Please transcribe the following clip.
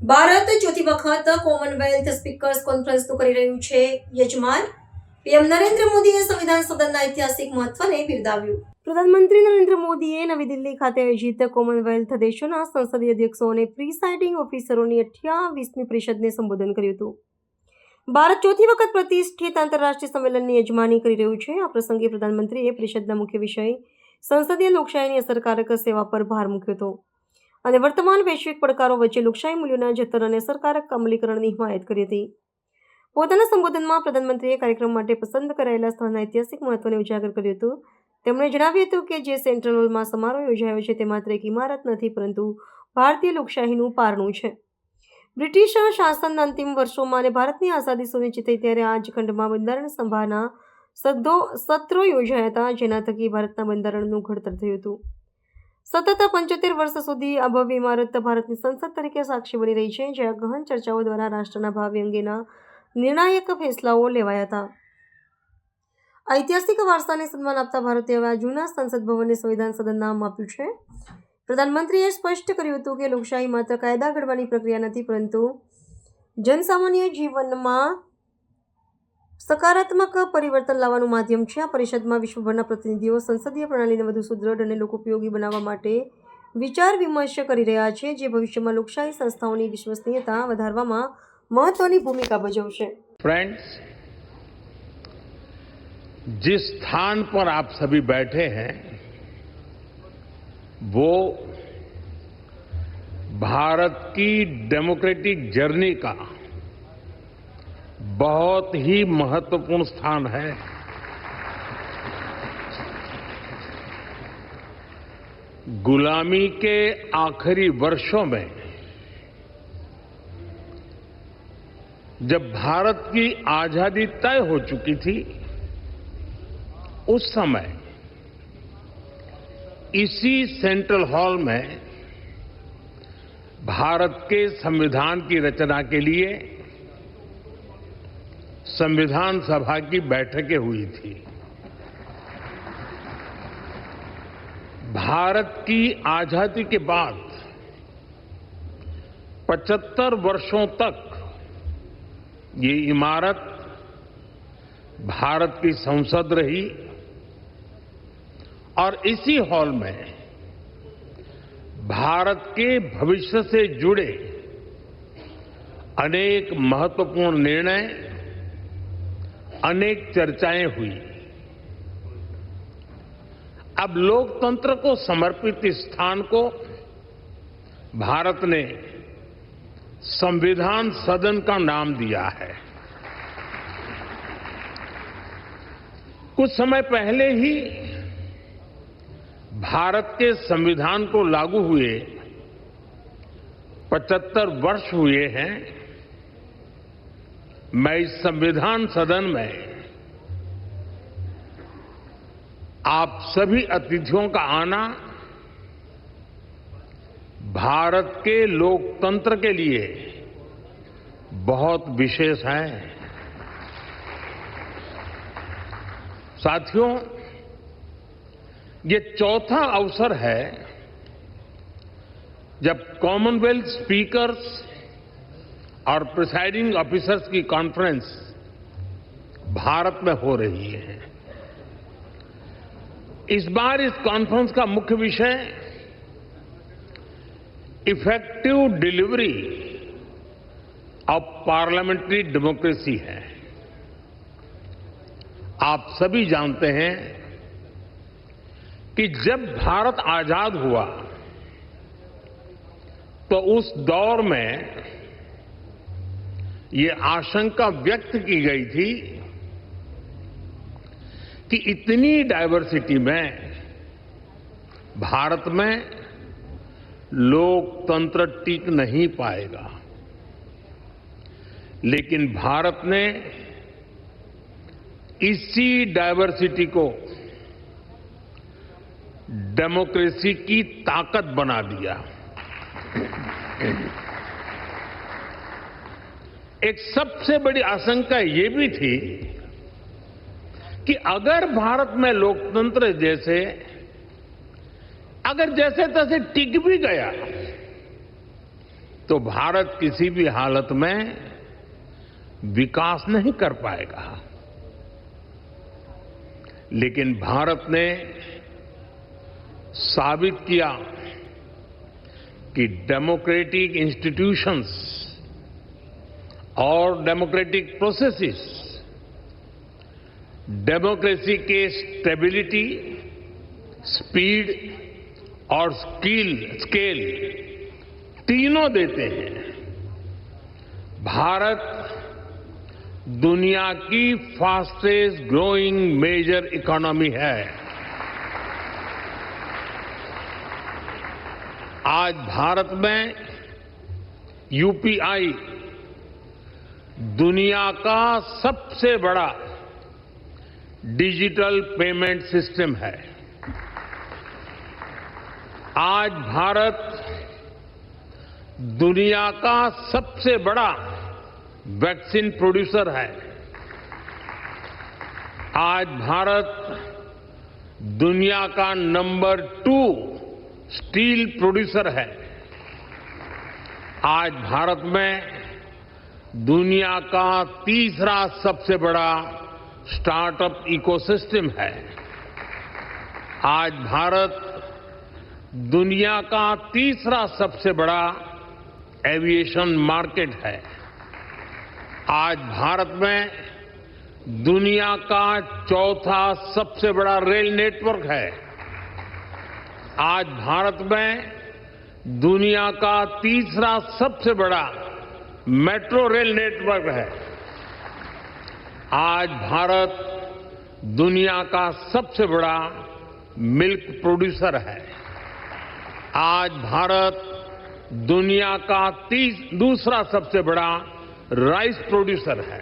ભારત ચોથી વખત Commonwealth speakers કોન્ફરન્સનું કરી રહ્યું છે યજમાન. પીએમ નરેન્દ્ર મોદીએ સંવિધાન સદનના ઐતિહાસિક મહત્વને બિરદાવ્યું. પ્રધાનમંત્રી નરેન્દ્ર મોદીએ નવી દિલ્હી ખાતે આયોજિત કોમનવેલ્થ દેશોના સંસદીય અધ્યક્ષો અને પ્રિસાઇડિંગ ઓફિસરોની 28મી પરિષદને સંબોધન કર્યું હતું. ભારત ચોથી વખત પ્રતિષ્ઠિત આંતરરાષ્ટ્રીય સંમેલનની યજમાની કરી રહ્યું છે. આ પ્રસંગે પ્રધાનમંત્રીએ પરિષદના મુખ્ય વિષય સંસદીય લોકશાહીની અસરકારક સેવા પર ભાર મૂક્યો હતો અને વર્તમાન વૈશ્વિક પડકારો વચ્ચે લોકશાહી મૂલ્યોના જતન અને અસરકારક અમલીકરણની હિમાયત કરી હતી. પોતાના સંબોધનમાં પ્રધાનમંત્રીએ કાર્યક્રમ માટે પસંદ કરાયેલા સ્થળના ઐતિહાસિક મહત્વને ઉજાગર કર્યું હતું. તેમણે જણાવ્યું હતું કે જે સેન્ટ્રલ હોલમાં સમારોહ યોજાયો છે તે માત્ર એક ઇમારત નથી, પરંતુ ભારતીય લોકશાહીનું પારણું છે. બ્રિટિશ શાસનના અંતિમ વર્ષોમાં અને ભારતની આઝાદી સુનિશ્ચિત થઈ ત્યારે આ જ ખંડમાં બંધારણ સભાના સત્રો યોજાયા હતા, જેના થકી ભારતના બંધારણનું ઘડતર થયું હતું. સતત 75 વર્ષ સુધી આ ભવ્ય ઇમારત ભારતની સંસદ તરીકે સાક્ષી બની રહી છે, જ્યાં ગહન ચર્ચાઓ દ્વારા રાષ્ટ્રના ભાવિ અંગેના નિર્ણાયક ફેસલાઓ લેવાયા હતા. ઐતિહાસિક વારસાને સન્માન આપતા ભારતે હવે આ જૂના સંસદ ભવનને સંવિધાન સદન નામ આપ્યું છે. પ્રધાનમંત્રીએ સ્પષ્ટ કર્યું હતું કે લોકશાહી માત્ર કાયદા ઘડવાની પ્રક્રિયા નથી, પરંતુ જનસામાન્ય જીવનમાં સકારાત્મક પરિવર્તન લાવવાનું માધ્યમ છે. આ પરિષદમાં વિશ્વભરના પ્રતિનિધિઓ સંસદીય પ્રણાલીને વધુ સુદૃઢ અને લોકોપયોગી બનાવવા માટે વિચાર વિમર્શ કરી રહ્યા છે, જે ભવિષ્યમાં લોકશાહી સંસ્થાઓની વિશ્વસનીયતા વધારવામાં મહત્વની ભૂમિકા ભજવશે. फ्रेंड्स, जिस स्थान पर आप सभी बैठे हैं वो भारत की डेमोक्रेटिक जर्नी का बहुत ही महत्वपूर्ण स्थान है. गुलामी के आखिरी वर्षों में जब भारत की आजादी तय हो चुकी थी, उस समय इसी सेंट्रल हॉल में भारत के संविधान की रचना के लिए संविधान सभा की बैठकें हुई थी. भारत की आजादी के बाद 75 वर्षों तक ये इमारत भारत की संसद रही और इसी हॉल में भारत के भविष्य से जुड़े अनेक महत्वपूर्ण निर्णय, अनेक चर्चाएं हुई. अब लोकतंत्र को समर्पित इस स्थान को भारत ने संविधान सदन का नाम दिया है. कुछ समय पहले ही भारत के संविधान को लागू हुए 75 वर्ष हुए हैं. मैं इस संविधान सदन में आप सभी अतिथियों का आना भारत के लोकतंत्र के लिए बहुत विशेष है. साथियों, ये चौथा अवसर है जब कॉमनवेल्थ स्पीकर्स और प्रिसाइडिंग ऑफिसर्स की कॉन्फ्रेंस भारत में हो रही है. इस बार इस कॉन्फ्रेंस का मुख्य विषय effective delivery of parliamentary democracy है. आप सभी जानते हैं कि जब भारत आजाद हुआ तो उस दौर में ये आशंका व्यक्त की गई थी कि इतनी डायवर्सिटी में भारत में लोकतंत्र टिक नहीं पाएगा. लेकिन भारत ने इसी डायवर्सिटी को डेमोक्रेसी की ताकत बना दिया. एक सबसे बड़ी आशंका ये भी थी कि अगर भारत में लोकतंत्र अगर जैसे तैसे टिक भी गया तो भारत किसी भी हालत में विकास नहीं कर पाएगा। लेकिन भारत ने साबित किया कि डेमोक्रेटिक इंस्टीट्यूशंस और डेमोक्रेटिक प्रोसेसेस डेमोक्रेसी के स्टेबिलिटी, स्पीड और स्केल तीनों देते हैं। भारत दुनिया की फास्टेस्ट ग्रोइंग मेजर इकोनॉमी है। आज भारत में यूपीआई दुनिया का सबसे बड़ा डिजिटल पेमेंट सिस्टम है। आज भारत दुनिया का सबसे बड़ा वैक्सीन प्रोड्यूसर है। आज भारत दुनिया का नंबर 2 स्टील प्रोड्यूसर है। आज भारत में दुनिया का तीसरा सबसे बड़ा स्टार्टअप इकोसिस्टम है। आज भारत दुनिया का तीसरा सबसे बड़ा एविएशन मार्केट है। आज भारत में दुनिया का चौथा सबसे बड़ा रेल नेटवर्क है। आज भारत में दुनिया का तीसरा सबसे बड़ा मेट्रो रेल नेटवर्क है। आज भारत दुनिया का सबसे बड़ा मिल्क प्रोड्यूसर है। आज भारत दुनिया का दूसरा सबसे बड़ा राइस प्रोड्यूसर है।